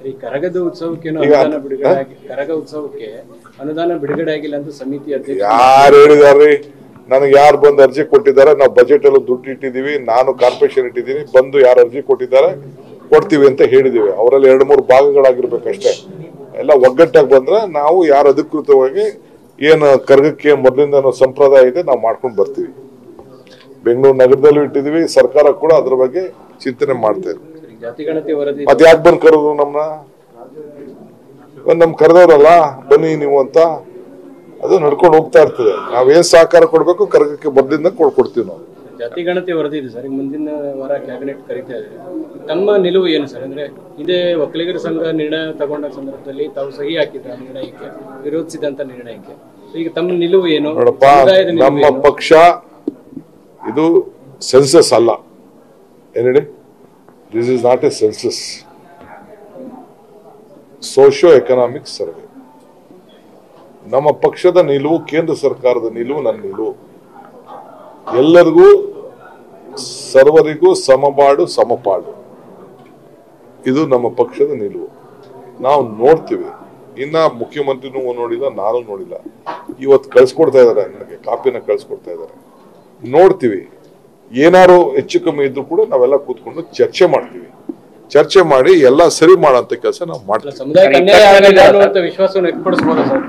ಈ ಕರಗದ ಉತ್ಸವಕ್ಕೆ ಅನುದಾನ ಬಿಡುಗಡೆ ಕರಗ ಉತ್ಸವಕ್ಕೆ ಅನುದಾನ ಬಿಡುಗಡೆ ಆಗಿಲ್ಲ ಅಂತ ಸಮಿತಿ ಅಧ್ಯಕ್ಷ ಯಾರು ಹೇಳಿದಾರ್ರಿ? ನನಗೆ ಯಾರು ಬಂದು ಅರ್ಜಿ ಕೊಟ್ಟಿದ್ದಾರೆ, ನಾವು ಬಜೆಟ್ ಅಲ್ಲಿ ದುಡ್ಡು ಇಟ್ಟಿದೀವಿ, ನಾನು ಕಾರ್ಪೊರೇಷನ್ ಇಟ್ಟಿದ್ದೀನಿ, ಬಂದು ಯಾರು ಅರ್ಜಿ ಕೊಟ್ಟಿದ್ದಾರೆ ಕೊಡ್ತೀವಿ ಅಂತ ಹೇಳಿದೀವಿ. ಅವರಲ್ಲಿ 2-3 ಭಾಗಗಳಾಗಿರ್ಬೇಕಷ್ಟೇ. ಎಲ್ಲ ಒಗ್ಗಟ್ಟಾಗಿ ಬಂದ್ರೆ ನಾವು ಯಾರು ಅಧಿಕೃತವಾಗಿ ಏನು ಕರ್ಗಕ್ಕೆ ಮೊದಲಿಂದ ಸಂಪ್ರದಾಯ ಇದೆ ನಾವು ಮಾಡ್ಕೊಂಡು ಬರ್ತೀವಿ. ಬೆಂಗಳೂರು ನಗರದಲ್ಲೂ ಇಟ್ಟಿದೀವಿ, ಸರ್ಕಾರ ಕೂಡ ಅದ್ರ ಬಗ್ಗೆ ಚಿಂತನೆ ಮಾಡ್ತಾ ಇದೆ. ಜಾತಿಗಣತಿ ವರದಿ ಅದ್ ಯಾಕೆ ಬಂದ್ ಕರೆದ್ರು ನಮ್ನ? ನಮ್ ಕರೆದವ್ರಲ್ಲ ಬನ್ನಿ ನೀವು ಅಂತ, ಅದು ನಡ್ಕೊಂಡು ಹೋಗ್ತಾ ಇರ್ತದೆ. ನಾವೇನ್ ಸಹಕಾರ ಕೊಡ್ಬೇಕು ಕರ್ಗಕ್ಕೆ ಮೊದಲಿಂದ ಕೊಡ್ತೀವಿ ನಾವು. ಜಾತಿಗಣತಿ ವರದಿ ಇದೆ ಸರ್, ಮುಂದಿನ ವಾರ ಕ್ಯಾಬಿನೆಟ್ ಕರೀತಾ ಇದೆ. ತಮ್ಮ ನಿಲುವು ಏನು ಸರ್? ಅಂದ್ರೆ ಇದೇ ಒಕ್ಕಲಿಗರ ಸಂಘ ನಿರ್ಣಯ ತಗೊಂಡ ಸಂದರ್ಭದಲ್ಲಿ ತಾವು ಸಹಿ ಹಾಕಿದ್ರ ನಿರ್ಣಯಕ್ಕೆ, ವಿರೋಧಿಸಿದಂತ ನಿರ್ಣಯಕ್ಕೆ. ಈಗ ತಮ್ಮ ನಿಲುವು ಏನು? ನೋಡಪ್ಪ, ನಮ್ಮ ಪಕ್ಷ ಇದು ಸೆನ್ಸಸ್ ಅಲ್ಲ. ಏನ್ ಹೇಳಿ? This is not a census, socio economic survey. ನಮ್ಮ ಪಕ್ಷದ ನಿಲುವು, ಕೇಂದ್ರ ಸರ್ಕಾರದ ನಿಲುವು, ನನ್ನ ನಿಲುವು ಎಲ್ಲರಿಗೂ ಸರ್ವರಿಗೂ ಸಮಬಾಡು ಸಮಪಾಡು. ಇದು ನಮ್ಮ ಪಕ್ಷದ ನಿಲುವು. ನಾವು ನೋಡ್ತೀವಿ. ಇನ್ನ ಮುಖ್ಯಮಂತ್ರಿನೂ ನೋಡಿಲ್ಲ, ನಾನು ನೋಡಿಲ್ಲ. ಇವತ್ತು ಕಳ್ಸಿಕೊಡ್ತಾ ಇದಾರೆ, ನನಗೆ ಕಾಪಿನ ಕಳ್ಸಿಕೊಡ್ತಾ ಇದಾರೆ. ನೋಡ್ತೀವಿ. ಏನಾರು ಹೆಚ್ಚು ಕಮ್ಮಿ ಇದ್ರು ಕೂಡ ನಾವೆಲ್ಲ ಕೂತ್ಕೊಂಡು ಚರ್ಚೆ ಮಾಡ್ತೀವಿ. ಚರ್ಚೆ ಮಾಡಿ ಎಲ್ಲ ಸರಿ ಮಾಡೋಂಥ ಕೆಲಸ ನಾವು ಮಾಡ್ತೀವಿ. ಸಮುದಾಯಕ್ಕೆ ಅನ್ಯಾಯ ಆಗಿಲ್ಲ ಅನ್ನುವಂತ ವಿಶ್ವಾಸವನ್ನು ವ್ಯಕ್ತಪಡಿಸಬಹುದು ಸರ್.